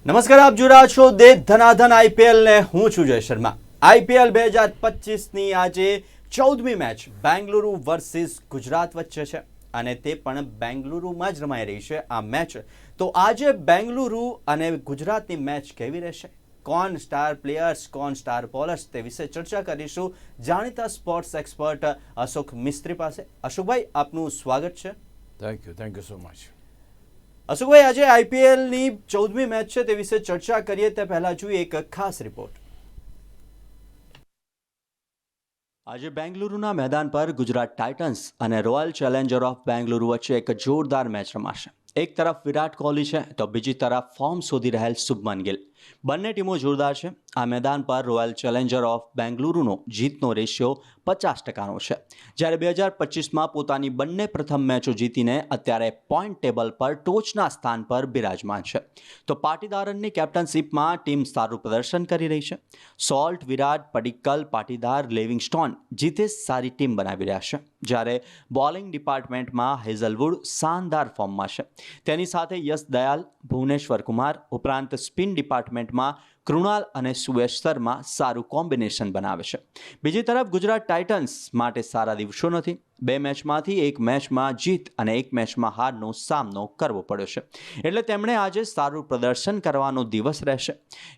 નમસ્કાર, આપ જોઈ રહ્યા છો દેશ ધનાધન આઈપીએલ ને હું છું જય શર્મા। આઈપીએલ 2025ની આજે 14મી મેચ બેંગલુરુ વર્સિસ ગુજરાત વચ્ચે છે અને તે પણ બેંગલુરુમાં જ રમાઈ રહી છે આ મેચ। તો આજે બેંગલુરુ અને ગુજરાતની મેચ કેવી રહેશે, કોણ સ્ટાર પ્લેયર્સ, કોણ સ્ટાર બોલર્સ, તે વિશે ચર્ચા કરીશું જાણીતા સ્પોર્ટ્સ એક્સપર્ટ અશોક મિસ્ત્રી પાસે। અશોકભાઈ, આપનું સ્વાગત છે। Thank you so much. Ashokbhai, આજે આઈપીએલની 14મી મેચ છે, તે વિશે ચર્ચા કરીએ તે પહેલા જોઈએ એક ખાસ રિપોર્ટ। આજે બેંગલુરુના મેદાન પર ગુજરાત ટાઇટન્સ અને રોયલ ચેલેન્જર ઓફ બેંગલુરુ વચ્ચે એક જોરદાર મેચ રમાશે। એક તરફ વિરાટ કોહલી છે તો બીજી તરફ ફોર્મ શોધી રહેલ શુભમન ગિલ। બંને ટીમો જોરદાર છે। આ મેદાન પર રોયલ ચેલેન્જર ઓફ બેંગલુરુનો જીતનો રેશિયો 50%નો છે, જ્યારે 2025માં પોતાની બંને પ્રથમ મેચો જીતીને અત્યારે પોઈન્ટ ટેબલ પર ટોચના સ્થાન પર બિરાજમાન છે। તો પાટીદારની કેપ્ટનશીપમાં ટીમ સારું પ્રદર્શન કરી રહી છે। સોલ્ટ, વિરાટ, પડિક્કલ, પાટીદાર, લિવિંગસ્ટોન જીતેશ સારી ટીમ બનાવી રહ્યા છે, જ્યારે બોલિંગ ડિપાર્ટમેન્ટમાં હેઝલવુડ શાનદાર ફોર્મમાં છે। તેની સાથે યશ દયાલ, ભુવનેશ્વર કુમાર ઉપરાંત સ્પિન ડિપાર્ટમેન્ટમાં કૃણાલ અને સુયશ શર્મા સારું કોમ્બિનેશન બનાવે છે। બીજી તરફ ગુજરાત ટાઇટન્સ માટે સારા દિવસો નથી। બે મેચમાંથી એક મેચમાં જીત અને એક મેચમાં હારનો સામનો કરવો પડ્યો છે, એટલે તેમણે આજે સારું પ્રદર્શન કરવાનો દિવસ રહેશે।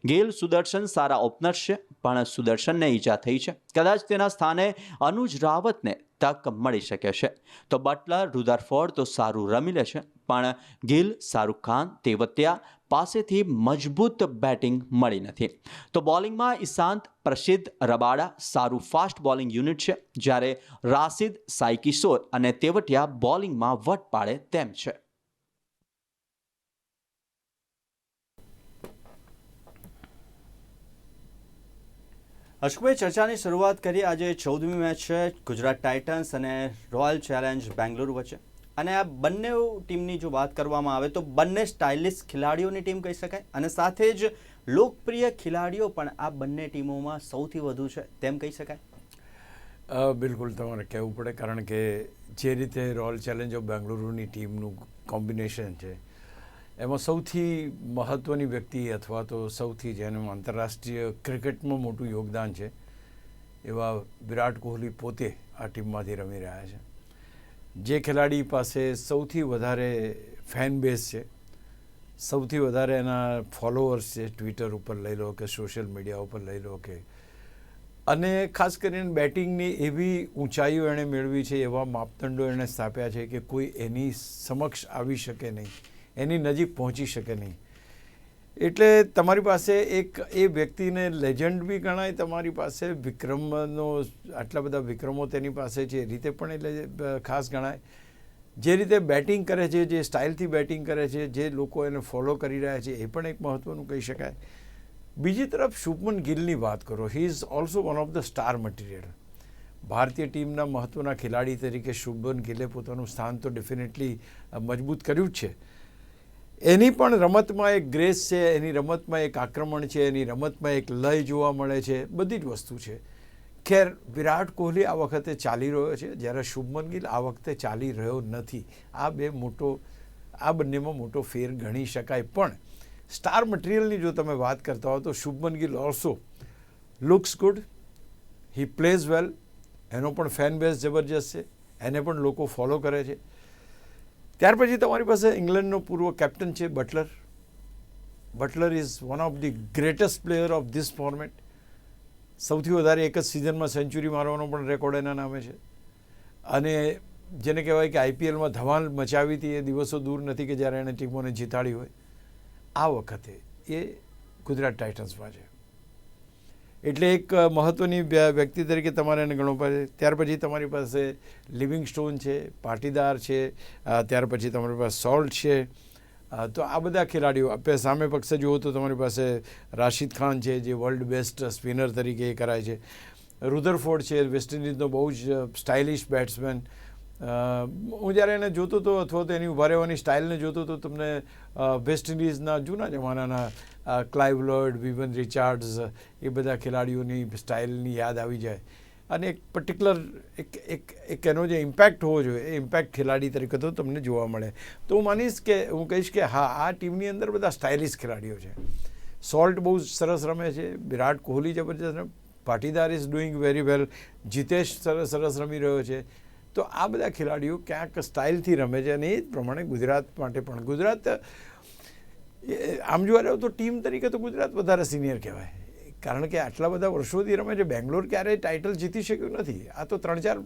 ગિલ, સુદર્શન સારા ઓપનર્સ છે, પણ સુદર્શનને ઈજા થઈ છે। કદાચ તેના સ્થાને અનુજ રાવતને તક મળી શકે છે। તો બટલર, રુધરફોર્ડ તો સારું રમી લે છે, પણ ગિલ, શાહરૂખ ખાન, તેવતિયા પાસેથી મજબૂત બેટિંગ મળી નથી। તો બોલિંગમાં ઈશાંત, પ્રસિદ્ધ, રબાડા સારું ફાસ્ટ બોલિંગ યુનિટ છે, જ્યારે રાશિદ, સાઈ કિશોર અને તેવટિયા બોલિંગમાં વટ પાડે તેમ છે। અશોકભાઈ, ચર્ચાની શરૂઆત કરીએ। આજે 14મી મેચ છે ગુજરાત ટાઇટન્સ અને રોયલ ચેલેન્જ બેંગલુરુ વચ્ચે, અને આ બંને ટીમની જો વાત કરવામાં આવે તો બંને સ્ટાઇલિશ ખેલાડીઓની ટીમ કહી શકાય, અને સાથે જ લોકપ્રિય ખેલાડીઓ પણ આ બંને ટીમોમાં સૌથી વધુ છે તેમ કહી શકાય। બિલકુલ તમારે કહેવું પડે, કારણ કે જે રીતે રોયલ ચેલેન્જ ઓફ બેંગલુરુની ટીમનું કોમ્બિનેશન છે એમાં સૌથી મહત્ત્વની વ્યક્તિ અથવા તો સૌથી જેનું આંતરરાષ્ટ્રીય ક્રિકેટમાં મોટું યોગદાન છે એવા વિરાટ કોહલી પોતે આ ટીમમાંથી રમી રહ્યા છે। જે ખેલાડી પાસે સૌથી વધારે ફેન બેઝ છે, સૌથી વધારે એના ફોલોઅર્સ છે, ટ્વિટર ઉપર લઈ લો કે સોશિયલ મીડિયા ઉપર લઈ લો કે, અને ખાસ કરીને બેટિંગની એવી ઊંચાઈઓ એણે મેળવી છે, એવા માપદંડો એણે સ્થાપ્યા છે કે કોઈ એની સમક્ષ આવી શકે નહીં, એની નજીક પહોંચી શકે નહીં। એટલે તમારી પાસે એક એ વ્યક્તિને લેજન્ડ બી ગણાય, તમારી પાસે વિક્રમનો આટલા બધા વિક્રમો તેની પાસે છે એ રીતે પણ એટલે ખાસ ગણાય। જે રીતે બેટિંગ કરે છે, જે સ્ટાઇલથી બેટિંગ કરે છે, જે લોકો એને ફોલો કરી રહ્યા છે, એ પણ એક મહત્ત્વનું કહી શકાય। બીજી તરફ શુભમન ગિલની વાત કરો, he is also one of the star material. ભારતીય ટીમના મહત્ત્વના ખેલાડી તરીકે શુભમન ગિલે પોતાનું સ્થાન તો ડેફિનેટલી મજબૂત કર્યું જ છે। એની પણ રમતમાં એક ગ્રેસ છે, એની રમતમાં એક આક્રમણ છે, એની રમતમાં એક લય જોવા મળે છે, બધી જ વસ્તુ છે। ખેર, વિરાટ કોહલી આ વખતે ચાલી રહ્યો છે, જ્યારે શુભમન ગિલ આ વખતે ચાલી રહ્યો નથી। આ બંનેમાં મોટો ફેર ગણી શકાય। પણ સ્ટાર મટીરિયલની જો તમે વાત કરતા હો તો Shubman Gill also looks good, he plays well, એનો પણ ફેન બેઝ જબરજસ્ત છે, એને પણ લોકો ફોલો કરે છે। ત્યાર પછી તમારી પાસે ઇંગ્લેન્ડનો પૂર્વ કેપ્ટન છે Buttler. Buttler is one of the greatest player of this format. સૌથી વધારે એક જ સિઝનમાં સેન્ચુરી મારવાનો પણ રેકોર્ડ એના નામે છે, અને જેને કહેવાય કે આઈપીએલમાં ધમાલ મચાવી હતી એ દિવસો દૂર નથી કે જ્યારે એણે ટીમોને જીતાડી હોય। આ વખતે એ ગુજરાત ટાઇટન્સમાં છે, એટલે એક મહત્ત્વની વ્યક્તિ તરીકે તમારે એને ગણવું પડે। ત્યાર પછી તમારી પાસે લિવિંગસ્ટોન છે, પાટીદાર છે, ત્યાર પછી તમારી પાસે સોલ્ટ છે। તો આ બધા ખેલાડીઓ સામે પક્ષે જુઓ તો તમારી પાસે રાશિદ ખાન છે, જે વર્લ્ડ બેસ્ટ સ્પિનર તરીકે એ કરાય છે। રુધરફોર્ડ છે, વેસ્ટ ઇન્ડિઝનો બહુ જ સ્ટાઇલિશ બેટ્સમેન। હું જ્યારે એને જોતો હતો અથવા તો એની ઊભા રહેવાની સ્ટાઇલને જોતો તો તમને વેસ્ટ ઇન્ડિઝના જૂના જમાનાના ક્લાઇવ લોર્ડ, વિવન રિચાર્ડ્સ, એ બધા ખેલાડીઓની સ્ટાઇલની યાદ આવી જાય। અને એક પર્ટિક્યુલર એક એનો જે ઇમ્પેક્ટ હોવો જોઈએ એ ઇમ્પેક્ટ ખેલાડી તરીકે તો તમને જોવા મળે. તો હું માનીશ કે હું કહીશ કે હા, આ ટીમની અંદર બધા સ્ટાઇલિશ ખેલાડીઓ છે. સોલ્ટ બહુ સરસ રમે છે, વિરાટ કોહલી જબરજસ્ત રમે, પાટીદાર ઇઝ ડુઈંગ વેરી વેલ, જીતેશ સરસ રમી રહ્યો છે. તો આ બધા ખેલાડીઓ ક્યાંક સ્ટાઇલથી રમે છે અને એ જ પ્રમાણે ગુજરાત માટે પણ ગુજરાત આમ જોવા જાવ તો ટીમ તરીકે તો ગુજરાત વધારે સિનિયર કહેવાય, કારણ કે આટલા બધા વર્ષોથી રમે છે. બેંગ્લોર ક્યારેય ટાઇટલ જીતી શક્યું નથી. આ તો 3-4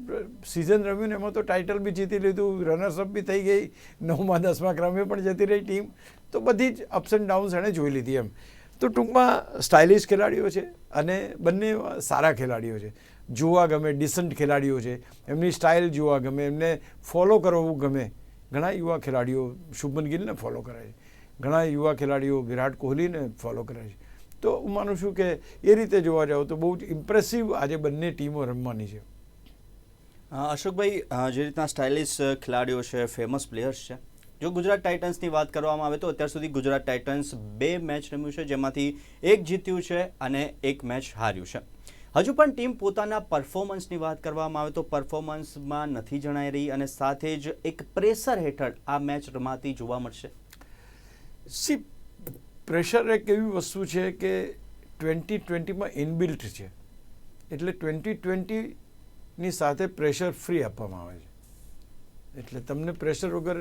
સિઝન રમ્યું ને એમાં તો ટાઇટલ બી જીતી લીધું, રનર્સઅપ બી થઈ ગઈ, 9માં 10માં ક્રમે પણ જતી રહી ટીમ. તો બધી જ અપ્સ એન્ડ ડાઉન્સ એણે જોઈ લીધી એમ. તો ટૂંકમાં સ્ટાઇલિશ ખેલાડીઓ છે અને બંને સારા ખેલાડીઓ છે, જોવા ગમે, ડિસન્ટ ખેલાડીઓ છે, એમની સ્ટાઇલ જોવા ગમે, એમને ફોલો કરવું ગમે. ઘણા યુવા ખેલાડીઓ શુભમન ગિલને ફોલો કરે છે, ઘણા યુવા ખેલાડીઓ વિરાટ કોહલીને ફોલો કરે છે. તો હું માનું છું કે એ રીતે જોવા જાવ તો બહુ જ ઇમ્પ્રેસિવ આજે બંને ટીમો રમવાની છે. અશોકભાઈ, જે રીતના સ્ટાઇલિશ ખેલાડીઓ છે, ફેમસ પ્લેયર્સ છે, જો ગુજરાત ટાઇટન્સની વાત કરવામાં આવે તો અત્યાર સુધી ગુજરાત ટાઇટન્સ 2 મેચ રમ્યું છે, જેમાંથી 1 જીત્યું છે અને 1 મેચ હાર્યું છે. હજુ પણ ટીમ પોતાના પરફોર્મન્સની વાત કરવામાં આવે તો પરફોર્મન્સમાં નથી જણાઈ રહી અને સાથે જ એક પ્રેશર હેઠળ આ મેચ રમાતી જોવા મળશે. પ્રેશર એક એવી વસ્તુ છે કે 2020માં ઇનબિલ્ટ છે, એટલે 2020ની સાથે પ્રેશર ફ્રી આપવામાં આવે છે. એટલે તમને પ્રેશર વગર,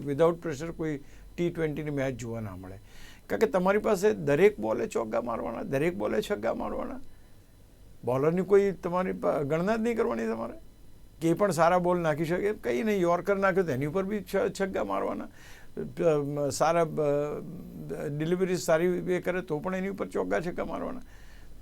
વિધાઉટ પ્રેશર કોઈ T20ની મેચ જોવા ના મળે, કારણ કે તમારી પાસે દરેક બોલે ચોગ્ગા મારવાના, દરેક બોલે છગ્ગા મારવાના. બોલરની કોઈ તમારી ગણના જ નહીં કરવાની તમારે, કે એ પણ સારા બોલ નાખી શકે, કંઈ નહીં. યોર્કર નાખ્યો તો એની ઉપર બી છગ્ગા મારવાના, સારા ડિલિવરી સારી એ કરે તો પણ એની ઉપર ચોગ્ગા છગ્ગા મારવાના.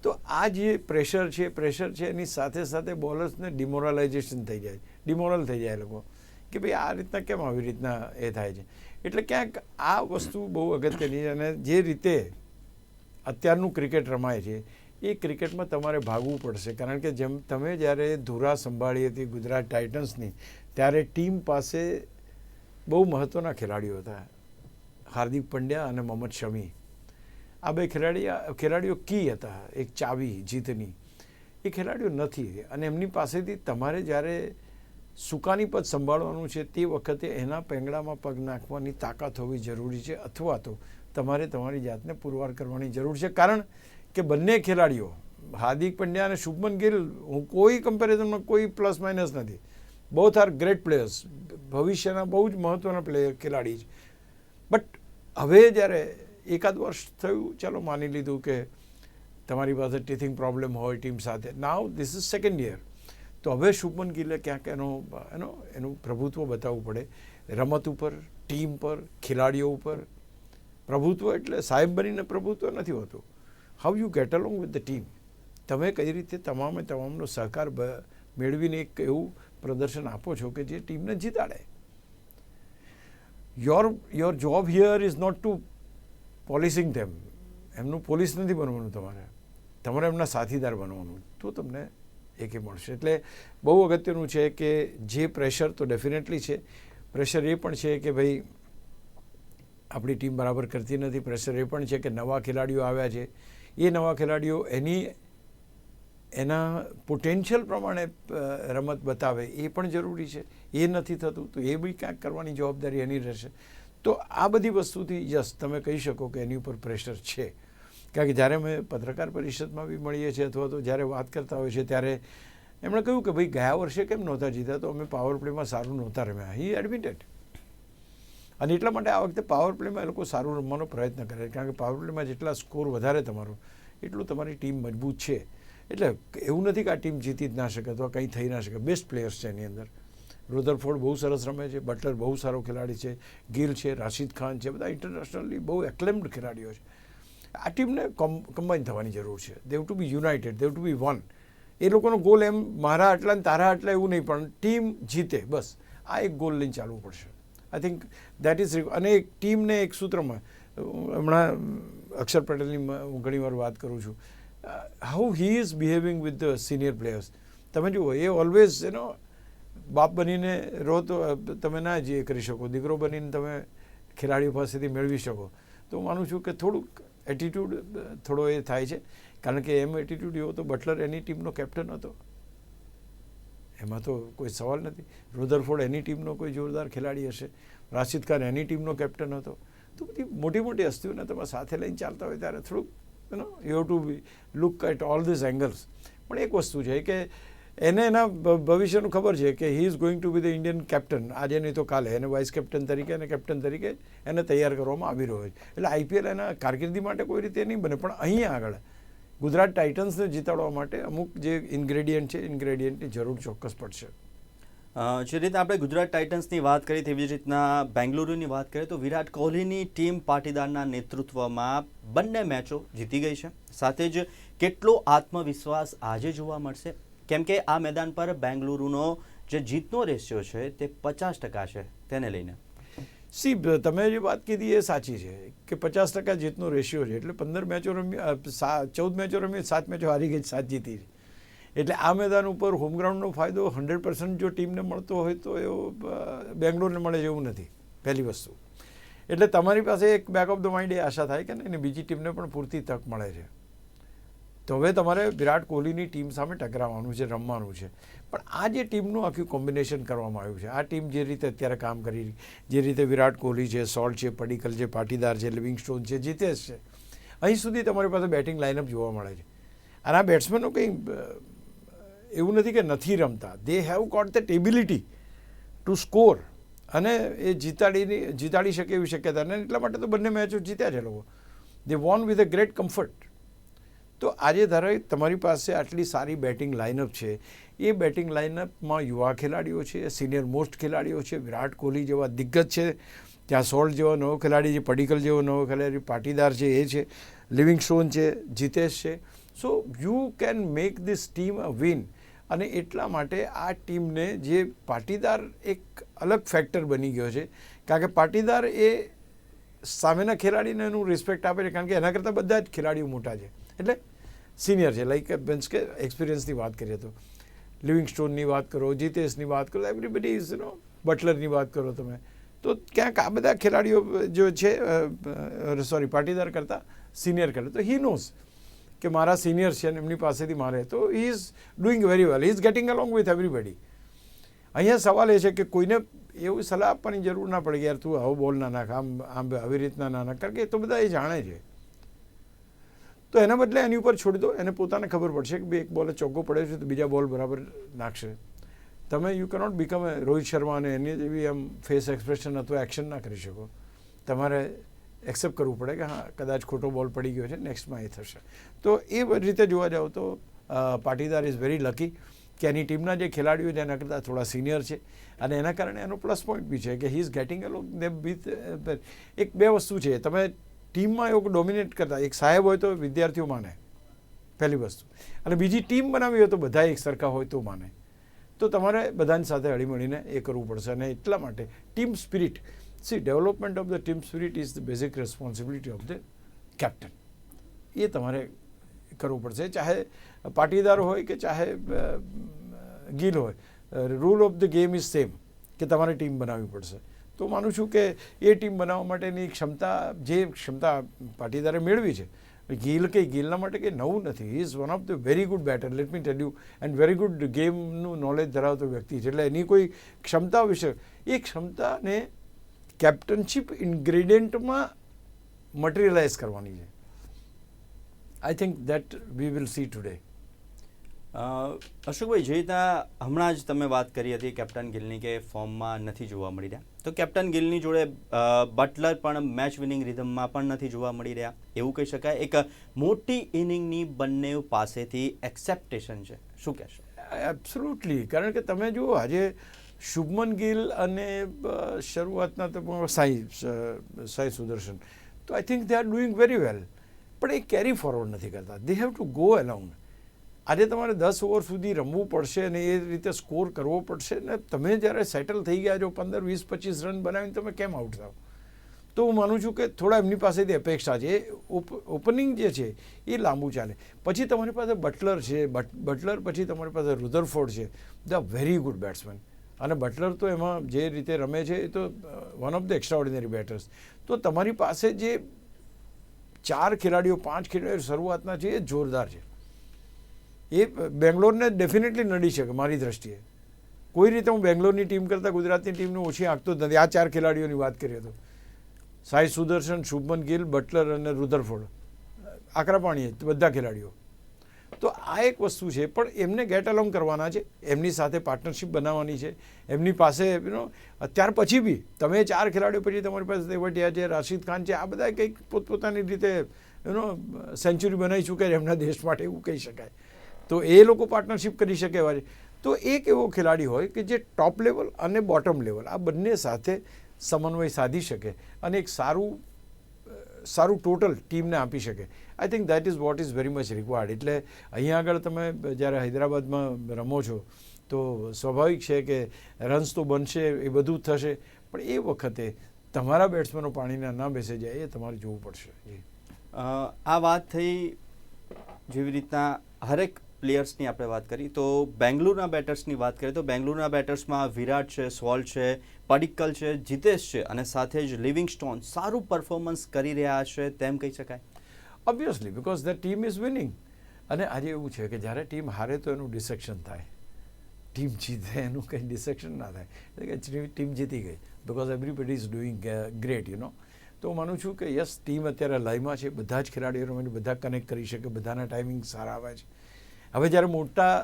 તો આ જે પ્રેશર છે એની સાથે સાથે બોલર્સને ડિમોરલાઇઝેશન થઈ જાય, ડિમોરલ થઈ જાય લોકો, કે ભાઈ આ રીતના કેમ આવી રીતના એ થાય છે. એટલે ક્યાંક આ વસ્તુ બહુ અગત્યની છે. અને જે રીતે અત્યારનું ક્રિકેટ રમાય છે એ ક્રિકેટમાં તમારે ભાગવું પડશે, કારણ કે જેમ તમે જ્યારે ધુરા સંભાળી હતી ગુજરાત ટાઇટન્સની, ત્યારે ટીમ પાસે બહુ મહત્ત્વના ખેલાડીઓ હતા, હાર્દિક પંડ્યા અને મોહમ્મદ શમી. આ 2 ખેલાડીઓ કી હતા, એક ચાવી જીતની. એ ખેલાડીઓ નથી અને એમની પાસેથી તમારે જ્યારે સુકાની પદ સંભાળવાનું છે તે વખતે એના પેંગડામાં પગ નાખવાની તાકાત હોવી જરૂરી છે, અથવા તો તમારે તમારી જાતને પુરવાર કરવાની જરૂર છે. કારણ કે બંને ખેલાડીઓ, હાર્દિક પંડ્યા અને શુભમન ગિલ, હું કોઈ કમ્પેરિઝનમાં કોઈ પ્લસ માઇનસ નથી, બોથ આર ગ્રેટ પ્લેયર્સ, ભવિષ્યના બહુ જ મહત્ત્વના ખેલાડી છે. બટ હવે જ્યારે એકાદ વર્ષ થયું, ચાલો માની લીધું કે તમારી પાસે ટીથિંગ પ્રોબ્લેમ હોય ટીમ સાથે, નાવ ધીસ ઇઝ સેકન્ડ યર. તો હવે શુભમન ગિલે ક્યાંક એનું પ્રભુત્વ બતાવવું પડે, રમત ઉપર, ટીમ પર, ખેલાડીઓ ઉપર. પ્રભુત્વ એટલે સાહેબ બનીને પ્રભુત્વ નથી હોતું. How you get along with the team. તમે કઈ રીતે તમામનો સહકાર મેળવીને એક એવું પ્રદર્શન આપો છો કે જે ટીમને જીતાડે. Your job here is not to policing them. એમનું પોલીસ નથી બનવાનું તમારે એમના સાથીદાર બનવાનું, તો તમને એક મળશે. એટલે બહુ અગત્યનું છે કે જે પ્રેશર તો ડેફિનેટલી છે, પ્રેશર એ પણ છે કે ભાઈ આપણી ટીમ બરાબર કરતી નથી, પ્રેશર એ પણ છે કે નવા ખેલાડીઓ આવ્યા છે, એ નવા ખેલાડીઓ એના પોટેન્શિયલ પ્રમાણે રમત બતાવે એ પણ જરૂરી છે. એ નથી થતું તો એ બી ક્યાંક કરવાની જવાબદારી એની રહેશે. તો આ બધી વસ્તુથી યસ તમે કહી શકો કે એની ઉપર પ્રેશર છે. કારણ કે જ્યારે અમે પત્રકાર પરિષદમાં બી મળીએ છીએ અથવા તો જ્યારે વાત કરતા હોય છે ત્યારે એમણે કહ્યું કે ભાઈ ગયા વર્ષે કેમ નહોતા જીતા, તો અમે પાવર પ્લેમાં સારું નહોતા રમ્યા. હી એડમિટેડ. અને એટલા માટે આ વખતે પાવર પ્લેમાં એ લોકો સારું રમવાનો પ્રયત્ન કરે, કારણ કે પાવર પ્લેમાં જેટલા સ્કોર વધારે તમારો એટલું તમારી ટીમ મજબૂત છે. એટલે એવું નથી કે આ ટીમ જીતી જ ના શકે અથવા કંઈ થઈ ના શકે. બેસ્ટ પ્લેયર્સ છે એની અંદર. રુધરફોર્ડ બહુ સરસ રમે છે, બટલર બહુ સારો ખેલાડી છે, ગિલ છે, રાશિદ ખાન છે, બધા ઇન્ટરનેશનલી બહુ એક્લેમ્ડ ખેલાડીઓ છે. આ ટીમને કમ્બાઈન થવાની જરૂર છે. They have to be united, they have to be one. એ લોકોનો ગોલ એમ મારા આટલા ને તારા આટલા એવું નહીં, પણ ટીમ જીતે, બસ આ એક ગોલ લઈને ચાલવું પડશે. આઈ થિંક દેટ ઇઝ. અને એક ટીમને એક સૂત્રમાં, હમણાં અક્ષર પટેલની હું ઘણી વાર વાત કરું છું, how he is behaving with the senior players. તમે જુઓ, એ ઓલવેઝ બાપ બનીને રહો તો તમે ના જ એ કરી શકો, દીકરો બનીને તમે ખેલાડીઓ પાસેથી મેળવી શકો. તો હું માનું છું કે થોડુંક એટીટ્યૂડ થોડો એ થાય છે, કારણ કે એમ એટીટ્યૂડ એવો તો બટલર એની ટીમનો કેપ્ટન હતો, એમાં તો કોઈ સવાલ નથી. રુધરફોર્ડ એની ટીમનો કોઈ જોરદાર ખેલાડી હશે, રાશિદ ખાન એની ટીમનો કેપ્ટન હતો. તો બધી મોટી મોટી હસ્તીઓને તમે સાથે લઈને ચાલતા હોય ત્યારે થોડુંક you have to look at all this angles. પણ એક વસ્તુ છે કે એને એના ભવિષ્યનું ખબર છે કે he is going to B the Indian captain. આજે નહીં તો કાલે એને વાઇસ કેપ્ટન તરીકે અને કેપ્ટન તરીકે એને તૈયાર કરવામાં આવી રહ્યો છે. એટલે આઈપીએલ એના કારકિર્દી માટે કોઈ રીતે નહીં બને, પણ અહીંયા આગળ ગુજરાત ટાઇટન્સને જીતાડવા માટે અમુક જે ઇન્ગ્રેડિયન્ટ છે ઇન્ગ્રેડિયન્ટની જરૂર ચોક્કસ પડશે. જે રીતે આપણે ગુજરાત ટાઇટન્સની વાત કરી તેવી જ રીતના બેંગલુરુની વાત કરીએ તો વિરાટ કોહલીની ટીમ પાટીદારના નેતૃત્વમાં બંને મેચો જીતી ગઈ છે. સાથે જ કેટલો આત્મવિશ્વાસ આજે જોવા મળશે, કેમ કે આ મેદાન પર બેંગલુરુનો જે જીતનો રેશિયો છે તે 50% છે તેને લઈને. તમે જે વાત કીધી એ સાચી છે કે 50% જીતનો રેશિયો છે. એટલે 15 મેચો રમી, 14 મેચો રમી, 7 મેચો હારી ગઈ, 7 જીતી છે. એટલે આ મેદાન ઉપર હોમગ્રાઉન્ડનો ફાયદો 100% જો ટીમને મળતો હોય તો એવો બેંગ્લોરને મળે જેવું નથી, પહેલી વસ્તુ. એટલે તમારી પાસે એક બેક ઓફ ધ માઇન્ડ એ આશા થાય કે નહીં બીજી ટીમને પણ પૂરતી તક મળે છે. તો હવે તમારે વિરાટ કોહલીની ટીમ સામે ટકરાવવાનું છે, રમવાનું છે. પણ આ જે ટીમનું આખું કોમ્બિનેશન કરવામાં આવ્યું છે, આ ટીમ જે રીતે અત્યારે કામ કરી રહી, જે રીતે વિરાટ કોહલી છે, સોલ્ટ છે, પડીકલ છે, પાટીદાર છે, લિવિંગસ્ટોન છે, જીતેશ છે, અહીં સુધી તમારી પાસે બેટિંગ લાઇનઅપ જોવા મળે છે. અને આ બેટ્સમેનો કંઈ એવું નથી કે નથી રમતા. They have got that ability to score અને એ જીતાડી શકે એવી શક્યતા. અને એટલા માટે તો બંને મેચો જીત્યા છે લોકો. They won with a great comfort. તો આજે ધારો તમારી પાસે આટલી સારી બેટિંગ લાઇનઅપ છે, એ બેટિંગ લાઇનઅપમાં યુવા ખેલાડીઓ છે, સિનિયર મોસ્ટ ખેલાડીઓ છે, વિરાટ કોહલી જેવા દિગ્ગજ છે, ત્યાં સોલ્ટ જેવો નવો ખેલાડી છે, પડીકલ જેવો નવો ખેલાડી, પાટીદાર છે, એ છે, લિવિંગસ્ટોન છે, જીતેશ છે. So you can make this team a win. અને એટલા માટે આ ટીમને જે પાટીદાર એક અલગ ફેક્ટર બની ગયો છે, કારણ કે પાટીદાર એ સામેના ખેલાડીને એનું રિસ્પેક્ટ આપે છે, કારણ કે એના કરતાં બધા જ ખેલાડીઓ મોટા છે, એટલે સિનિયર છે. લાઈક મીન્સ કે એક્સપિરિયન્સની વાત કરીએ તો લિવિંગસ્ટોનની વાત કરો, જીતેશની વાત કરો, એવરીબડી ઇઝ બટલરની વાત કરો તમે, તો ક્યાંક આ બધા ખેલાડીઓ જો છે પાટીદાર કરતાં સિનિયર કરે તો હી નોઝ કે મારા સિનિયર છે અને એમની પાસેથી મારે, તો he is doing very well, he is getting along with everybody. અહીંયા સવાલ એ છે કે કોઈને એવું સલાહ આપવાની જરૂર ના પડે કે યાર તું આવો બોલ ના નાખ, આમ આવી રીતના ના નાખ, કારણ કે એ તો બધા એ જાણે છે. તો એના બદલે એની ઉપર છોડી દો, એને પોતાને ખબર પડશે કે ભાઈ એક બોલે ચોગ્ગો પડે છે તો બીજા બોલ બરાબર નાખશે. તમે યુ કેનોટ બીકમ એ રોહિત શર્મા અને એની જેવી આમ ફેસ એક્સપ્રેશન અથવા એક્શન ના કરી શકો. તમારે એક્સેપ્ટ કરવું પડે કે હા કદાચ ખોટો બોલ પડી ગયો છે, નેક્સ્ટમાં એ થશે. તો એ રીતે જોવા જાઓ તો પાટીદાર ઇઝ વેરી લકી કે એની ટીમના જે ખેલાડીઓ છે એના કરતાં થોડા સિનિયર છે, અને એના કારણે એનો પ્લસ પોઈન્ટ બી છે કે he is getting along them with. એક બે વસ્તુ છે, તમે ટીમમાં એવું ડોમિનેટ કરતા, એક સાહેબ હોય તો વિદ્યાર્થીઓ માને, પહેલી વસ્તુ, અને બીજી ટીમ બનાવી હોય તો બધા એક સરખા હોય તો માને. તો તમારે બધાની સાથે હળીમળીને એ કરવું પડશે. અને એટલા માટે team spirit, development of the team spirit is the basic responsibility of the captain. એ તમારે કરવું પડશે, ચાહે પાટીદાર હોય કે ચાહે ગિલ હોય. Rule of the game is same કે તમારે ટીમ બનાવવી પડશે. તો માનું છું કે એ ટીમ બનાવવા માટેની ક્ષમતા પાટીદારે મેળવી છે. ગિલના માટે કંઈ નવું નથી. He is one of the very good batter, let me tell you, and very good ગેમનું નોલેજ ધરાવતો વ્યક્તિ છે. એટલે એની કોઈ ક્ષમતા વિશે, એ ક્ષમતાને કેપ્ટનશીપ ઇન્ગ્રેડિયન્ટમાં મટીરિયલાઇઝ કરવાની છે. I think that we will see today. અશોકભાઈ, જે રીતના હમણાં જ તમે વાત કરી હતી કેપ્ટન ગિલની કે ફોર્મમાં નથી જોવા મળી રહ્યા, તો કેપ્ટન ગિલની જોડે બટલર પણ મેચ વિનિંગ રિધમમાં પણ નથી જોવા મળી રહ્યા એવું કહી શકાય. એક મોટી ઇનિંગની બંને પાસેથી એક્સેપ્ટેશન છે, શું કહેશો? એબ્સોલ્યુટલી, કારણ કે તમે જુઓ આજે શુભમન ગિલ અને શરૂઆતના તો સાઈ સુદર્શન, તો I think they are doing very well, પણ એ કેરી ફોરવર્ડ નથી કરતા. They have to go around. આજે તમારે 10 ઓવર સુધી રમવું પડશે અને એ રીતે સ્કોર કરવો પડશે, ને તમે જ્યારે સેટલ થઈ ગયા છો 15, 20, 25 રન બનાવીને તમે કેમ આઉટ થાવ? તો હું માનું છું કે થોડા એમની પાસેથી અપેક્ષા છે. ઓપનિંગ જે છે એ લાંબુ ચાલે. પછી તમારી પાસે બટલર છે, બટલર પછી તમારી પાસે રુધરફોર્ડ છે, ધ વેરી ગુડ બેટ્સમેન. અને બટલર તો એમાં જે રીતે રમે છે એ તો one of the extraordinary betters. તો તમારી પાસે જે 4 ખેલાડીઓ 5 ખેલાડીઓ શરૂઆતના છે એ જોરદાર છે. એ બેંગ્લોરને ડેફિનેટલી નડી શકે મારી દ્રષ્ટિએ. કોઈ રીતે હું બેંગ્લોરની ટીમ કરતાં ગુજરાતની ટીમને ઓછી આંકતો જ નથી. આ 4 ખેલાડીઓની વાત કરીએ તો સાઈ સુદર્શન, શુભમન ગિલ, બટલર અને રુધરફોર્ડ, આકરા પાણીએ બધા ખેલાડીઓ. તો આ એક વસ્તુ છે, પણ એમને ગેટ અલોંગ કરવાના છે, એમની સાથે પાર્ટનરશિપ બનાવવાની છે. એમની પાસે ત્યાર પછી બી તમે 4 ખેલાડીઓ પછી તમારી પાસે તેવટિયા છે, રાશિદ ખાન છે, આ બધા કંઈક પોતપોતાની રીતે સેન્ચુરી બનાવી ચૂક્યા છે એમના દેશ માટે, એવું કહી શકાય. તો એ લોકો પાર્ટનરશિપ કરી શકે એવા છે. તો એક એવો ખેલાડી હોય કે જે ટોપ લેવલ અને બોટમ લેવલ આ બંને સાથે સમન્વય સાધી શકે અને એક સારું ટોટલ ટીમને આપી શકે. આઈ think that is what is very much required. એટલે અહીંયા આગળ તમે જ્યારે હૈદરાબાદમાં રમો છો તો સ્વાભાવિક છે કે રન્સ તો બનશે, એ બધું થશે, પણ એ વખતે તમારા બેટ્સમેનો પાણીના ના બેસે જાય એ તમારે જોવું પડશે. આ વાત થઈ જેવી રીતના હરેક પ્લેયર્સની આપણે વાત કરી, તો બેંગ્લુરુના બેટર્સની વાત કરીએ તો બેંગ્લુરુના બેટર્સમાં વિરાટ છે, સોલ છે, પડિક્કલ છે, જીતેશ છે અને સાથે જ લિવિંગસ્ટોન સારું પરફોર્મન્સ કરી રહ્યા છે તેમ કહી શકાય. Obviously, because the team is winning. અને આજે એવું છે કે જ્યારે ટીમ હારે તો એનું ડિસેક્શન થાય, ટીમ જીતે એનું કંઈ ડિસેક્શન ના થાય. એટલે કે ટીમ જીતી ગઈ because everybody is doing great. તો હું માનું છું કે યસ, ટીમ અત્યારે લાઈવમાં છે, બધા જ ખેલાડીઓ રમીને બધા કનેક્ટ કરી શકે, બધાના ટાઈમિંગ સારા આવે છે. હવે જ્યારે મોટા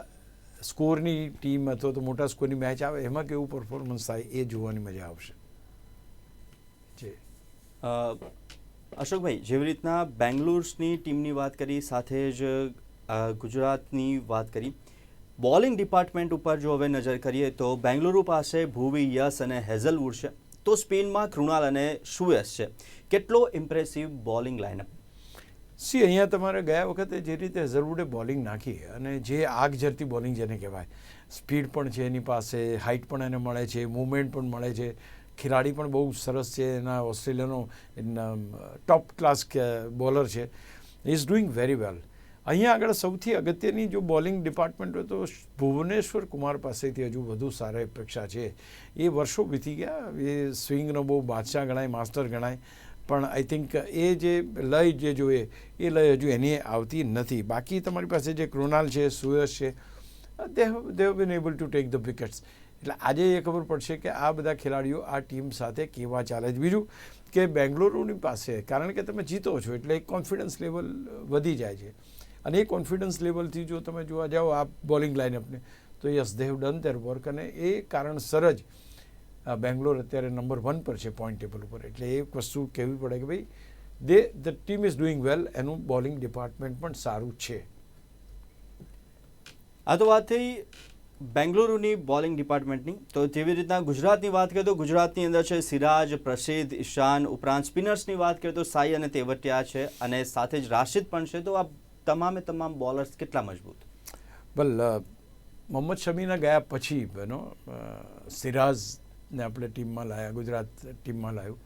સ્કોરની ટીમ અથવા તો મોટા સ્કોરની મેચ આવે એમાં કેવું પરફોર્મન્સ થાય એ જોવાની મજા આવશે. અશોકભાઈ, જેવી રીતના બેંગ્લુરુની ટીમની વાત કરી, સાથે જ ગુજરાતની વાત કરી, બોલિંગ ડિપાર્ટમેન્ટ ઉપર જો હવે નજર કરીએ તો બેંગ્લુરુ પાસે ભુવી, યશ અને હેઝલવુડ છે, તો સ્પેનમાં કૃણાલ અને શુયસ છે. કેટલો ઇમ્પ્રેસિવ બોલિંગ લાઇનઅપ. અહીંયા તમારે ગયા વખતે જે રીતે હેઝલવુડે બોલિંગ નાખી અને જે આગ ઝરતી બોલિંગ જેને કહેવાય, સ્પીડ પણ છે એની પાસે, હાઇટ પણ એને મળે છે, મૂવમેન્ટ પણ મળે છે, ખેલાડી પણ બહુ સરસ છે, એના ઓસ્ટ્રેલિયાનો ટોપ ક્લાસ બોલર છે, ઇઝ ડુઈંગ વેરી વેલ. અહીંયા આગળ સૌથી અગત્યની જો બોલિંગ ડિપાર્ટમેન્ટ હોય તો ભુવનેશ્વર કુમાર પાસેથી હજુ વધુ સારી અપેક્ષા છે. એ વર્ષો વીતી ગયા, એ સ્વિંગનો બહુ બાદશાહ ગણાય, માસ્ટર ગણાય, પણ આઈ થિંક એ જે લય જે જોઈએ એ લય હજુ એની આવતી નથી. બાકી તમારી પાસે જે કૃણાલ છે, સુયશ છે, they have been able to take the wickets. એટલે આજે એ ખબર પડશે કે આ બધા ખેલાડીઓ આ ટીમ સાથે કેવા ચાલે છે. બીજું કે બેંગ્લુરુની પાસે, કારણ કે તમે જીતો છો એટલે એક કોન્ફિડન્સ લેવલ વધી જાય છે, અને એ કોન્ફિડન્સ લેવલથી જો તમે જોવા જાઓ આ બોલિંગ લાઇનઅપને તો yes, they have done their work. અને એ કારણસર જ બેંગ્લોર અત્યારે નંબર 1 પર છે પોઈન્ટ ટેબલ ઉપર. એટલે એ વસ્તુ કહેવી પડે કે ભાઈ ધ ટીમ ઇઝ ડુઈંગ વેલ, એનું બોલિંગ ડિપાર્ટમેન્ટ પણ સારું છે. આ તો વાત થઈ બેંગ્લુરુની બોલિંગ ડિપાર્ટમેન્ટની. તો જેવી રીતના ગુજરાતની વાત કરીએ તો ગુજરાતની અંદર છે સિરાજ, પ્રસિદ્ધ, ઈશાન, ઉપરાંત સ્પિનર્સની વાત કરીએ તો સાઈ અને તેવટિયા છે અને સાથે જ રાશિદ પણ છે. તો આ તમામ બોલર્સ કેટલા મજબૂત. વેલ, મોહમ્મદ શમીના ગયા પછી સિરાજને આપણે ટીમમાં લાવ્યા, ગુજરાત ટીમમાં લાવ્યું.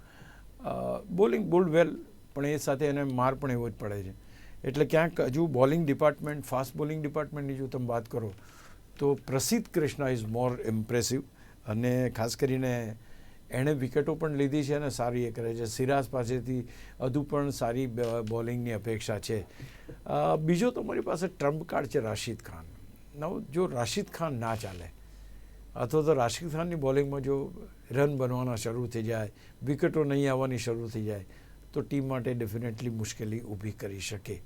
બોલિંગ બોલ્ડ વેલ, પણ એ સાથે એને માર પણ એવો જ પડે છે. એટલે ક્યાંક હજુ બોલિંગ ડિપાર્ટમેન્ટ, ફાસ્ટ બોલિંગ ડિપાર્ટમેન્ટની જો તમે વાત કરો તો પ્રસિદ્ધ કૃષ્ણા ઇઝ મોર ઇમ્પ્રેસિવ, અને ખાસ કરીને એણે વિકેટો પણ લીધી છે અને સારી એ કરે છે. સિરાજ પાસેથી હજુ પણ સારી બોલિંગની અપેક્ષા છે. બીજો તમારી પાસે ટ્રમ્પ કાર્ડ છે રાશિદ ખાન. જો રાશિદ ખાન ના ચાલે અથવા તો રાશિદ ખાનની બોલિંગમાં જો રન બનવાના શરૂ થઈ જાય, વિકેટો નહીં આવવાની શરૂ થઈ જાય તો ટીમ માટે ડેફિનેટલી મુશ્કેલી ઊભી કરી શકે.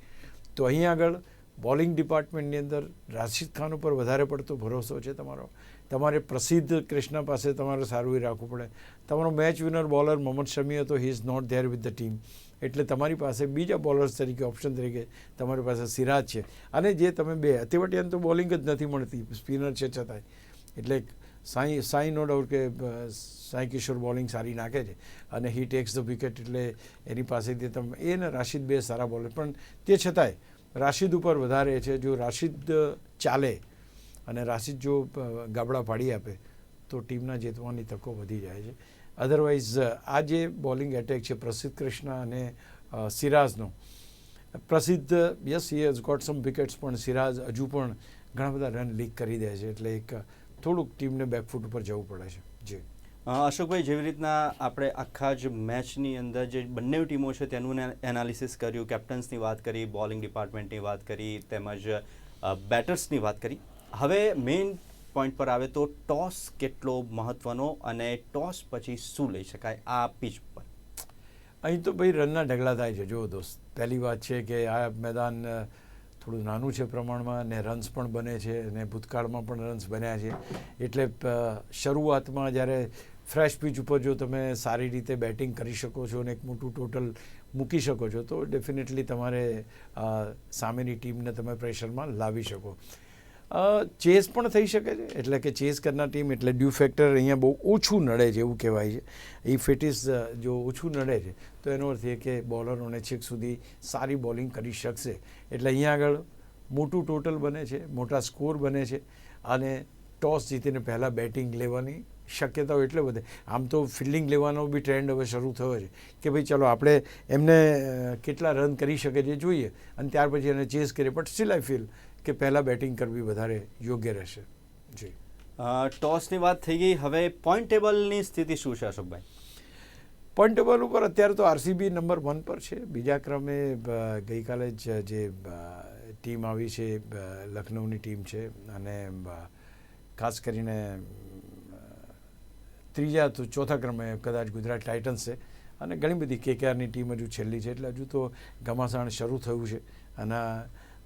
તો અહીં આગળ બોલિંગ ડિપાર્ટમેન્ટની અંદર રાશિદ ખાન ઉપર વધારે પડતો ભરોસો છે તમારો. તમારે પ્રસિદ્ધ કૃષ્ણા પાસે તમારે સારું એ રાખવું પડે. તમારો match winner bowler Mohammed Shami હતો, he is not there with the team. એટલે તમારી પાસે બીજા બોલર્સ તરીકે, ઓપ્શન તરીકે તમારી પાસે સિરાજ છે, અને જે તમે બે તેવટિયાને તો બોલિંગ જ નથી મળતી, સ્પિનર છે છતાંય. એટલે સાઈ નો ડાઉટ કે સાઈ કિશોર બોલિંગ સારી નાખે છે અને હી ટેક્સ ધ વિકેટ. એટલે એની પાસેથી તમે એ ને રાશિદ બે સારા બોલર, પણ તે છતાંય રાશિદ ઉપર વધારે છે. જો રાશિદ ચાલે અને રાશિદ જો ગાબડા પાડી આપે તો ટીમના જીતવાની તકો વધી જાય છે. અધરવાઇઝ આ જે બોલિંગ એટેક છે પ્રસિદ્ધ કૃષ્ણા અને સિરાજનો, Prasidh yes he has got some wickets, પણ સિરાજ હજુ પણ ઘણા બધા રન લીક કરી દે છે. એટલે એક થોડુંક ટીમને બેકફૂટ ઉપર જવું પડે છે. જી અશોકભાઈ, જેવી રીતના આપણે આખા જ મેચની અંદર જે બંને ટીમો છે તેનું એનાલિસિસ કર્યું, કેપ્ટન્સની વાત કરી, બોલિંગ ડિપાર્ટમેન્ટની વાત કરી, તેમજ બેટર્સની વાત કરી. હવે મેઇન પોઈન્ટ પર આવે તો ટોસ કેટલો મહત્વનો અને ટોસ પછી શું લઈ શકાય આ પીચ પર? અહીં તો ભાઈ રનના ઢગલા થાય છે. જો દોસ્ત, પહેલી વાત છે કે આ મેદાન થોડું નાનું છે પ્રમાણમાં અને રન્સ પણ બને છે અને ભૂતકાળમાં પણ રન્સ બન્યા છે. એટલે શરૂઆતમાં જ્યારે ફ્રેશ પીચ ઉપર જો તમે સારી રીતે બેટિંગ કરી શકો છો અને એક મોટું ટોટલ મૂકી શકો છો તો ડેફિનેટલી તમારે સામેની ટીમને તમે પ્રેશરમાં લાવી શકો. ચેસ પણ થઈ શકે છે, એટલે કે ચેસ કરનાર ટીમ એટલે ડ્યુ ફેક્ટર અહીંયા બહુ ઓછું નડે છે એવું કહેવાય છે. ઇફ ઇટ ઇઝ જો ઓછું નડે છે તો એનો અર્થ એ કે બોલરોને છેક સુધી સારી બોલિંગ કરી શકશે. એટલે અહીંયા આગળ મોટું ટોટલ બને છે, મોટા સ્કોર બને છે અને ટોસ જીતીને પહેલાં બેટિંગ લેવાની શક્યતાઓ એટલે વધે. આમ તો ફિલ્ડિંગ લેવાનો બી ટ્રેન્ડ હવે શરૂ થયો છે કે ભાઈ ચલો આપણે એમને કેટલા રન કરી શકે છે જોઈએ અને ત્યાર પછી એને ચેસ કરીએ. બટ સ્ટીલ આઈ ફીલ કે પહેલાં બેટિંગ કરવી વધારે યોગ્ય રહેશે. જી, ટોસની વાત થઈ ગઈ. હવે પોઈન્ટ ટેબલની સ્થિતિ શું છે અશોકભાઈ? પોઈન્ટ ટેબલ ઉપર અત્યારે તો આરસીબી નંબર 1 પર છે. બીજા ક્રમે ગઈકાલે જ જે ટીમ આવી છે લખનૌની ટીમ છે અને ખાસ કરીને ત્રીજા તો ચોથા ક્રમે કદાચ ગુજરાત ટાઇટન્સ છે અને ઘણી બધી કેકેઆરની ટીમ હજુ છેલ્લી છે. એટલે હજુ તો ઘમાસાણ શરૂ થયું છે અને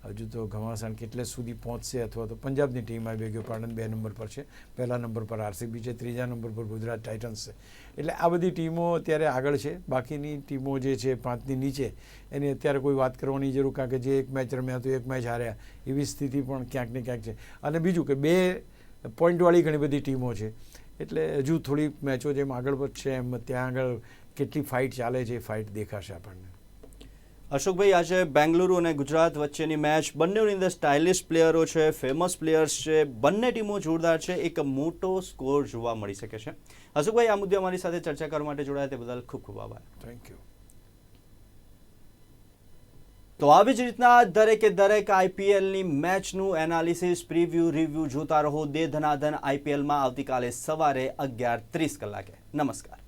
હજુ તો ઘમાસાણ કેટલે સુધી પહોંચશે. અથવા તો પંજાબની ટીમ આવી બેગ્યો પાટણ 2 નંબર પર છે, પહેલા નંબર પર આરસીબી છે, ત્રીજા નંબર પર ગુજરાત ટાઇટન્સ છે. એટલે આ બધી ટીમો અત્યારે આગળ છે. બાકીની ટીમો જે છે 5ની નીચે એની અત્યારે કોઈ વાત કરવાની જરૂર, કારણ કે જે એક મેચ રમ્યા તો એક મેચ હાર્યા એવી સ્થિતિ પણ ક્યાંક ને ક્યાંક છે. અને બીજું કે 2 પોઈન્ટવાળી ઘણી બધી ટીમો છે. એટલે હજુ થોડી મેચો જેમ આગળ વધશે એમ ત્યાં આગળ કેટલી ફાઇટ ચાલે છે એ ફાઇટ દેખાશે આપણને. અશોકભાઈ, આજે બેંગલુરુ અને ગુજરાત વચ્ચેની મેચ, બંનેની અંદર સ્ટાઇલિશ પ્લેયરો છે, ફેમસ પ્લેયર્સ છે, બંને ટીમો જોરદાર છે, એક મોટો સ્કોર જોવા મળી શકે છે. અશોકભાઈ, આ મુદ્દે અમારી સાથે ચર્ચા કરવા માટે જોડાયા તે બદલ ખૂબ ખૂબ આભાર. Thank you. તો આવી જ રીતના દરેક આઈપીએલની મેચનું એનાલિસિસ, પ્રિવ્યૂ, રિવ્યૂ જોતા રહો દે ધનાધન આઈપીએલમાં આવતીકાલે સવારે 11:30 કલાકે. નમસ્કાર.